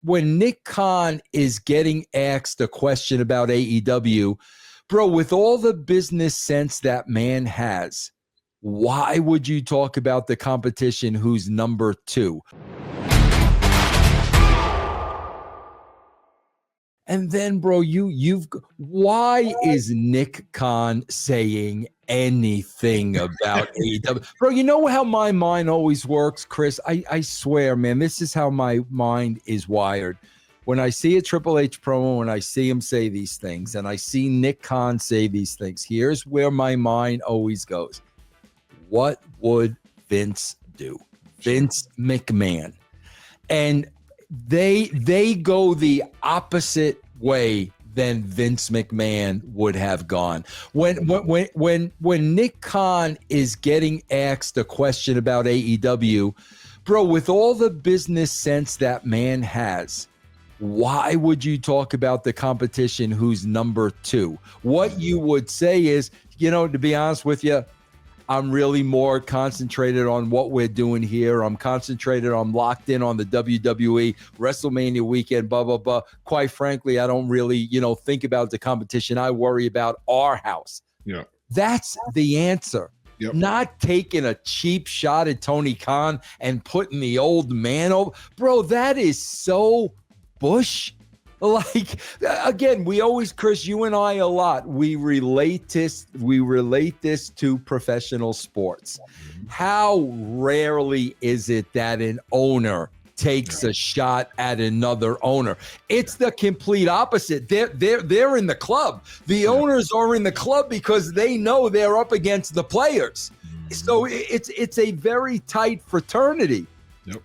when Nick Khan is getting asked a question about AEW, bro, with all the business sense that man has, why would you talk about the competition who's number 2? And then, bro, why is Nick Khan saying anything about AEW? Bro, you know how my mind always works, Chris? I swear, man, this is how my mind is wired. When I see a Triple H promo, when I see him say these things, and I see Nick Khan say these things, here's where my mind always goes. What would Vince do? Vince McMahon. And they go the opposite way than Vince McMahon would have gone. When Nick Khan is getting asked a question about AEW, bro, with all the business sense that man has, why would you talk about the competition who's number 2? What you would say is, to be honest with you, I'm really more concentrated on what we're doing here. I'm locked in on the WWE WrestleMania weekend, blah, blah, blah. Quite frankly, I don't really, think about the competition. I worry about our house. Yeah. That's the answer. Yep. Not taking a cheap shot at Tony Khan and putting the old man over. Bro, that is so Bush. Like, again, we always, Chris, you and I a lot, we relate this to professional sports. How rarely is it that an owner takes a shot at another owner? It's the complete opposite. They're in the club. The owners are in the club because they know they're up against the players. So it's a very tight fraternity. Yep.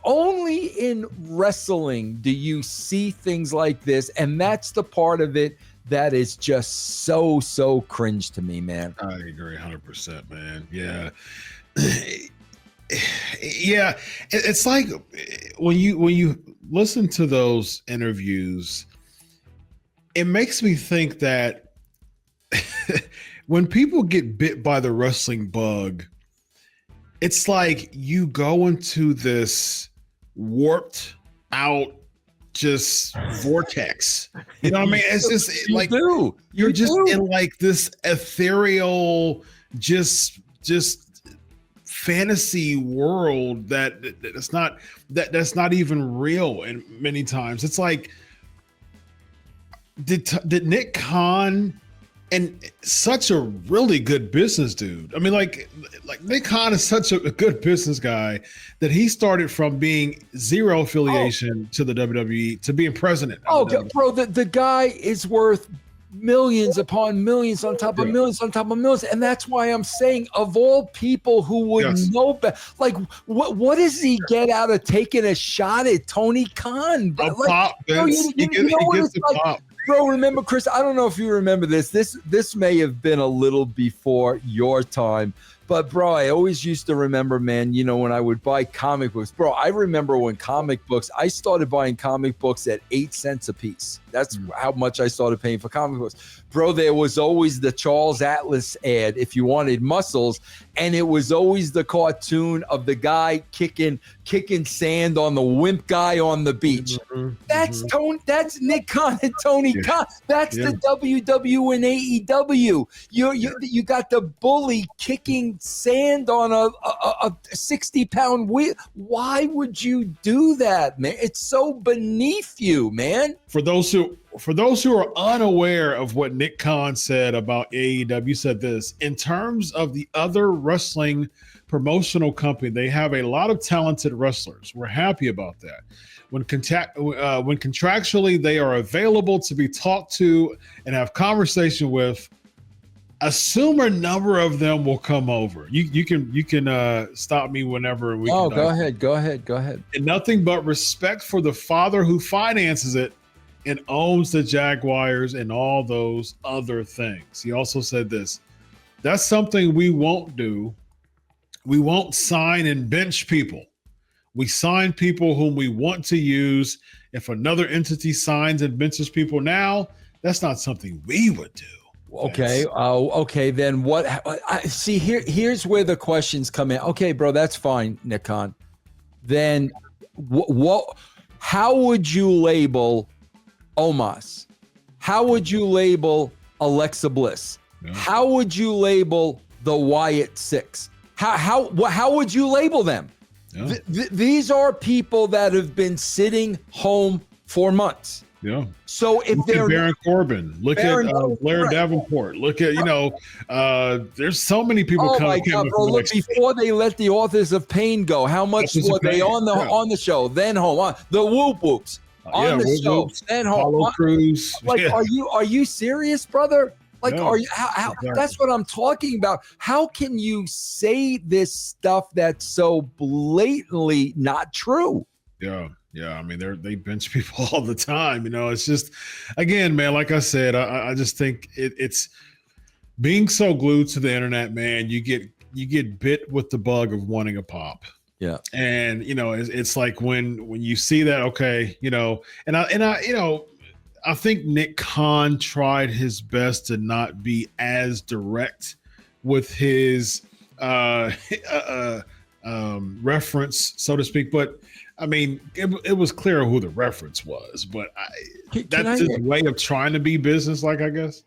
Only in wrestling do you see things like this, and that's the part of it that is just so cringe to me, man. I agree 100%, man. Yeah. Yeah, it's like when you listen to those interviews, it makes me think that when people get bit by the wrestling bug, it's like you go into this warped out just vortex. You know what I mean? It's just you're just in like this ethereal, just fantasy world that's not even real. And many times it's like, did Nick Khan, and such a really good business dude. I mean, like Nick Khan is such a good business guy that he started from being zero affiliation to the WWE to being president. Oh, bro, the guy is worth millions upon millions on top of millions on top of millions. And that's why I'm saying, of all people who would know better, like, what does he get out of taking a shot at Tony Khan? Pop, Vince. He gets the pop. Bro, remember, Chris, I don't know if you remember this. This may have been a little before your time, but, bro, I always used to remember, man, when I would buy comic books. Bro, I remember when I started buying comic books at 8 cents a piece. That's how much I started paying for comic books. Bro, there was always the Charles Atlas ad if you wanted muscles, and it was always the cartoon of the guy kicking sand on the wimp guy on the beach. That's Nick Khan and Tony Khan. That's the WW and AEW. You got the bully kicking sand on a 60-pound wheel. Why would you do that, man? It's so beneath you, man. For those who are unaware of what Nick Khan said about AEW, said this: in terms of the other wrestling promotional company, they have a lot of talented wrestlers. We're happy about that. When contractually they are available to be talked to and have conversation with, assume a number of them will come over. You can stop me whenever we. Oh, go ahead. And nothing but respect for the father who finances it and owns the Jaguars and all those other things. He also said this: that's something we won't do. We won't sign and bench people. We sign people whom we want to use. If another entity signs and benches people now, that's not something we would do. Okay. Okay. Then what? See, here's where the questions come in. Okay, bro, that's fine, Nick Khan. Then what? How would you label Omos? How would you label Alexa Bliss? Yeah. How would you label the Wyatt Six? How would you label them? Yeah. These are people that have been sitting home for months. Yeah. So if look at Baron Corbin, look at Blair Davenport, look at there's so many people coming. Oh my God, bro! Look, before they let the Authors of Pain go, how much were they on the show? Then home, the Whoop Whoops on the show, then home. Apollo Crews. Like, are you serious, brother? Like, are you? How Exactly. That's what I'm talking about. How can you say this stuff that's so blatantly not true? Yeah. Yeah, I mean, they bench people all the time. It's just, again, man, like I said, I just think it's being so glued to the internet, man. You get bit with the bug of wanting a pop. Yeah, and it's like when you see that, okay, and I think Nick Khan tried his best to not be as direct with his reference, so to speak, but. I mean, it was clear who the reference was, but that's his way of trying to be business-like, I guess.